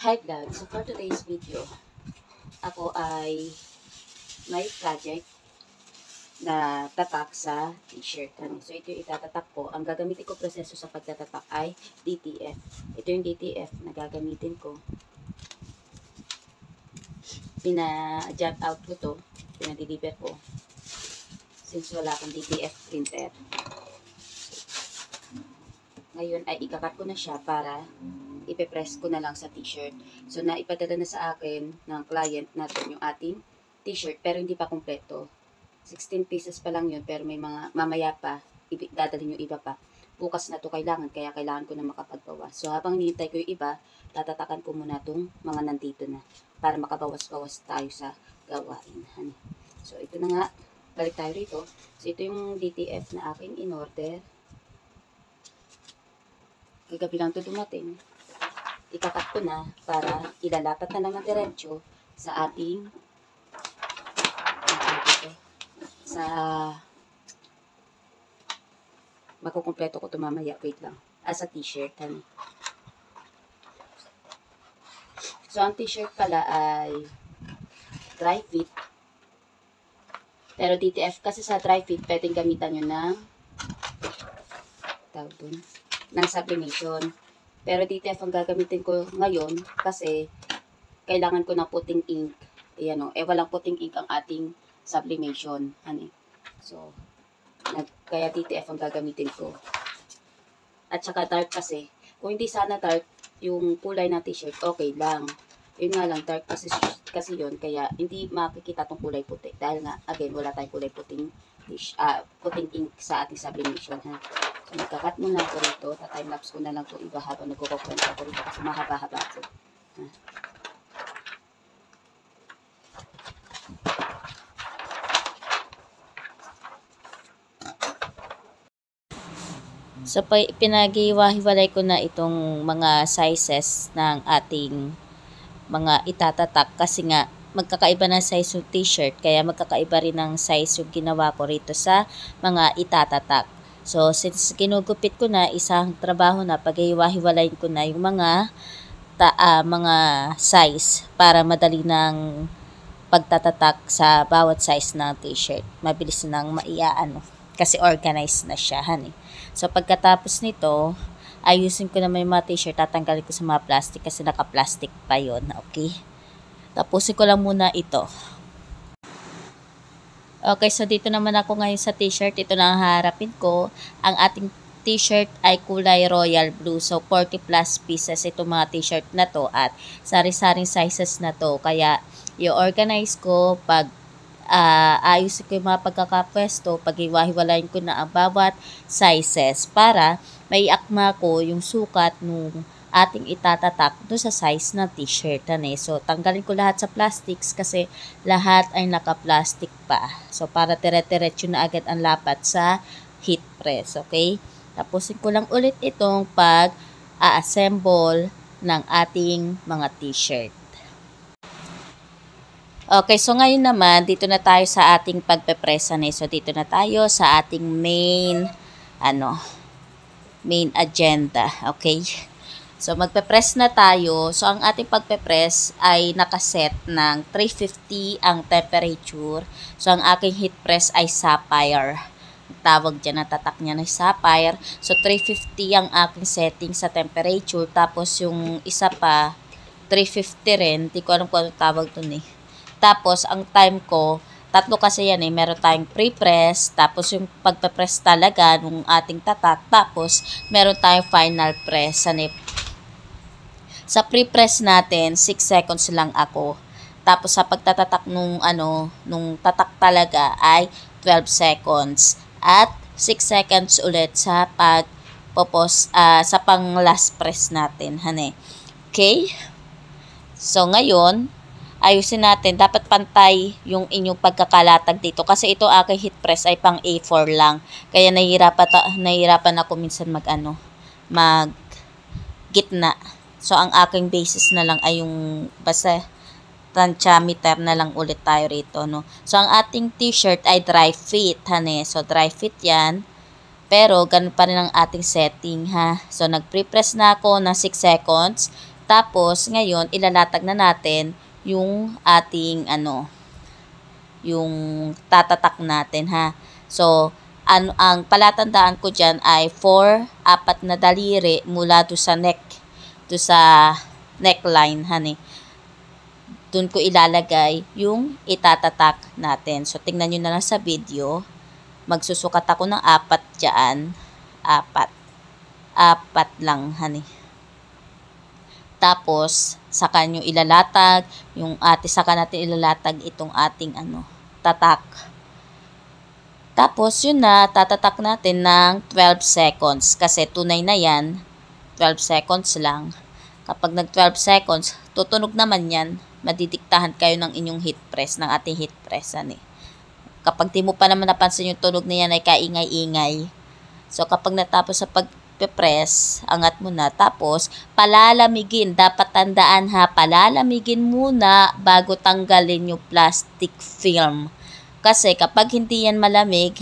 Hi vlog! So for today's video, ako ay may project na tatak sa t-shirt. So ito yung itatatak ko. Ang gagamitin ko proseso sa pagtatatak ay DTF. Ito yung DTF na gagamitin ko. Pina-jump out ko to. Pina-deliver ko. Since wala akong DTF printer. Ngayon ay ikakat ko na siya para ipe-press ko na lang sa t-shirt. So, naipadala na sa akin ng client natin yung ating t-shirt pero hindi pa kompleto. 16 pieces pa lang yun pero may mga mamaya pa, dadalhin yung iba pa. Bukas na to kailangan kaya kailangan ko na makapagbawas. So, habang hinihintay ko yung iba, tatatakan ko muna itong mga nandito na para makabawas-bawas tayo sa gawain. So, ito na nga. Balik tayo rito. So, ito yung DTF na aking in-order. Kagabi lang ito dumating. Ikakat ko na para ilalapat na lang ng diretso sa ating makukumpleto ko ito mamaya. Wait lang. Sa t-shirt. So, ang t-shirt pala ay dry fit. Pero DTF kasi sa dry fit, pwedeng gamitan nyo ng sublimation. Pero DTF ang gagamitin ko ngayon kasi kailangan ko ng puting ink. Ayan o. Walang puting ink ang ating sublimation. So, kaya DTF ang gagamitin ko. At saka dark kasi. Kung hindi sana dark, yung kulay na t-shirt, okay lang. Yun nga lang, dark kasi yun. Kaya hindi makikita tong kulay puti. Dahil nga, again, wala tayong kulay puting ink sa ating sublimation. So, magkakat muna ako rito. Ta-timelapse ko na lang ito iba habang nagkukukwento ako rito kasi mahaba-haba ako. So, pinag-iwa-hiwalay ko na itong mga sizes ng ating mga itatatak kasi nga magkakaiba ng size yung t-shirt kaya magkakaiba rin ng size yung ginawa ko rito sa mga itatatak. So, since kinugupit ko na, isang trabaho na, pag-iwa-hiwalayin ko na yung mga size para madali ng pagtatatak sa bawat size ng t-shirt. Mabilis nang maiaano kasi organized na siya. So, pagkatapos nito, ayusin ko naman yung mga t-shirt, tatanggalin ko sa mga plastic kasi naka-plastic pa yon. Okay? Tapusin ko lang muna ito. Okay, so dito naman ako ngayon sa t-shirt. Ito na ang haharapin ko. Ang ating t-shirt ay kulay royal blue. So, 40 plus pieces itong mga t-shirt na to at sari-saring sizes na to. Kaya, i-organize ko pag ayusin ko yung mga pagkakapwesto, pag-iwahiwalayin ko na ang bawat sizes para may akma ko yung sukat nung ating itatatak doon sa size ng t-shirt. So, tanggalin ko lahat sa plastics kasi lahat ay naka-plastic pa. So, para dire-diretso na agad ang lapat sa heat press. Okay? Tapusin ko lang ulit itong pag-assemble ng ating mga t-shirt. Okay, so ngayon naman, dito na tayo sa ating pagpepresa. So, dito na tayo sa ating main agenda. Okay? So, magpe-press na tayo. So, ang ating pagpe-press ay nakaset ng 350 ang temperature. So, ang aking heat press ay sapphire. Tawag dyan, natatak niya na sapphire. So, 350 ang aking setting sa temperature. Tapos, yung isa pa, 350 rin. Di ko alam kung ano tawag dun eh. Tapos, ang time ko, tatlo kasi yan eh. Meron tayong pre-press, tapos yung pagpe-press talaga nung ating tatak, tapos meron tayong final press. Sa pre-press natin, 6 seconds lang ako. Tapos sa pagtatatak nung tatak talaga ay 12 seconds. At 6 seconds ulit sa sa pang last press natin. Okay? So ngayon, ayusin natin, dapat pantay yung inyong pagkakalatag dito. Kasi ito aking heat press ay pang A4 lang. Kaya nahihirapan ako minsan mag gitna. So, ang aking basis na lang ay yung basta tantiameter na lang ulit tayo rito, no? So, ang ating t-shirt ay dry fit, So, dry fit yan. Pero, ganun pa rin ang ating setting, ha? So, nag-pre-press na ako ng 6 seconds. Tapos, ngayon, ilalatag na natin yung ating, yung tatatak natin, ha. So, ang palatandaan ko dyan ay 4 na daliri mula do sa neckline, honey. Doon ko ilalagay yung itatatak natin. So, tingnan nyo na lang sa video. Magsusukat ako ng 4 dyan. 4 lang, honey. Tapos, saka nyo ilalatag, saka natin ilalatag itong ating, tatak. Tapos, yun na, tatatak natin ng 12 seconds. Kasi tunay na yan, 12 seconds lang. Kapag nag 12 seconds, tutunog naman yan. Madidiktahan kayo ng inyong heat press, ng ating heat press. Kapag di mo pa naman napansin yung tunog na yan ay kaingay-ingay. So, kapag natapos sa pagpe-press, angat mo na. Tapos, palalamigin. Dapat tandaan ha, palalamigin muna bago tanggalin yung plastic film. Kasi kapag hindi yan malamig,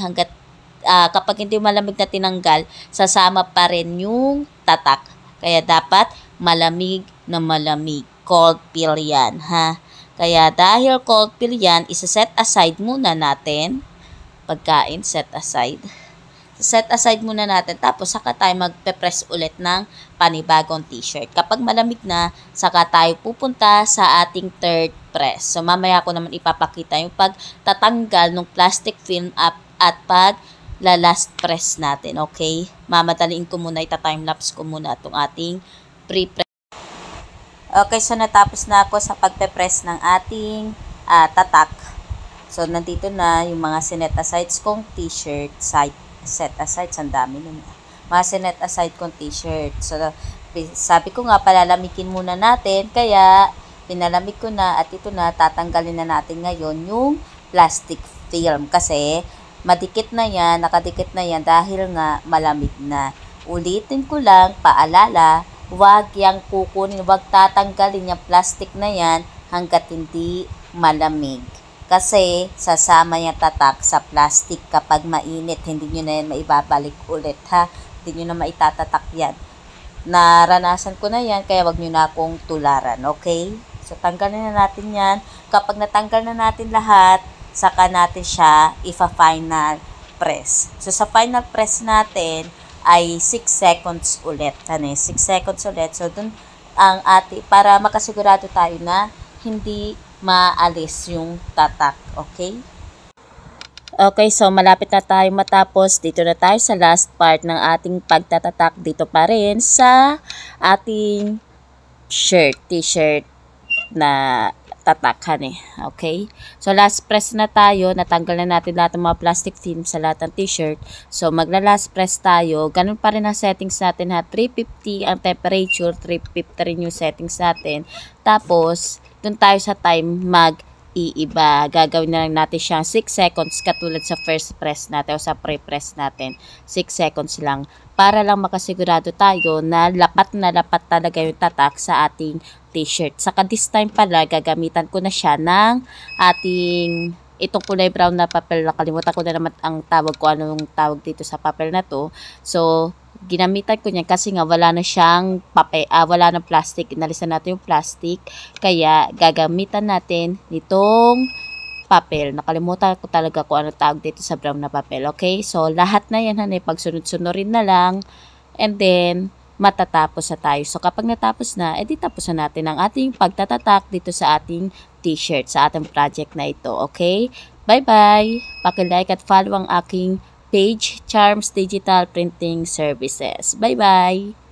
kapag hindi malamig na tinanggal, sasama pa rin yung tatak. Kaya dapat malamig na malamig. Cold pill yan, ha? Kaya dahil cold pill yan, isa-set aside muna natin. Pagkain, set aside. Set aside muna natin. Tapos, saka tayo magpe-press ulit ng panibagong t-shirt. Kapag malamig na, saka tayo pupunta sa ating third press. So, mamaya ko naman ipapakita yung pagtatanggal ng plastic film at last press natin. Okay? Mamadaliin ko muna, ita-timelapse ko muna itong ating pre-press. Okay, so natapos na ako sa pagpe-press ng ating tatak. So, nandito na yung mga sinet aside kong t-shirt, set aside, ang dami nun. Mga sinet aside kong t-shirt. So, sabi ko nga, palalamigin muna natin, kaya pinalamig ko na at ito na, tatanggalin na natin ngayon yung plastic film kasi madikit na yan, nakadikit na yan dahil nga malamig na. Ulitin ko lang, paalala, huwag yang kukunin, huwag tatanggalin yung plastic na yan hanggat hindi malamig. Kasi sasama yung tatak sa plastic kapag mainit. Hindi nyo na yan maibabalik ulit, ha? Hindi nyo na maitatatak yan. Naranasan ko na yan, kaya wag nyo na akong tularan, okay? So, tanggalin na natin yan. Kapag natanggal na natin lahat, saka natin siya ifa-final press. So, sa final press natin, ay 6 seconds ulit. 6 seconds ulit. So, dun para makasigurado tayo na hindi maalis yung tatak. Okay? Okay, so malapit na tayo matapos. Dito na tayo sa last part ng ating pagtatatak. Dito pa rin sa ating t-shirt na tatakan Okay? So, last press na tayo. Natanggal na natin lahat ng mga plastic film sa lahat ng t-shirt. So, magla-last press tayo. Ganun pa rin ang settings natin ha. 350 ang temperature. 350 rin yung settings natin. Tapos, dun tayo sa time iiba. Gagawin na lang natin siyang 6 seconds katulad sa first press natin o sa pre-press natin. 6 seconds lang. Para lang makasigurado tayo na lapat talaga yung tatak sa ating t-shirt. Saka this time pala, gagamitan ko na siya ng ating itong kulay brown na papel. Nakalimutan ko na naman ang tawag ko, anong tawag dito sa papel na to. So, ginamitan ko niyan kasi nga wala na siyang wala ng plastic. Inalisan natin yung plastic. Kaya, gagamitan natin nitong papel. Nakalimutan ko talaga kung ano tawag dito sa brown na papel. Okay? So, lahat na yan, pagsunod-sunurin na lang. And then, matatapos na tayo. So, kapag natapos na, edi tapos na natin ang ating pagtatatak dito sa ating t-shirt, sa ating project na ito. Okay? Bye-bye! Paki-like at follow ang aking page, Charms Digital Printing Services. Bye-bye!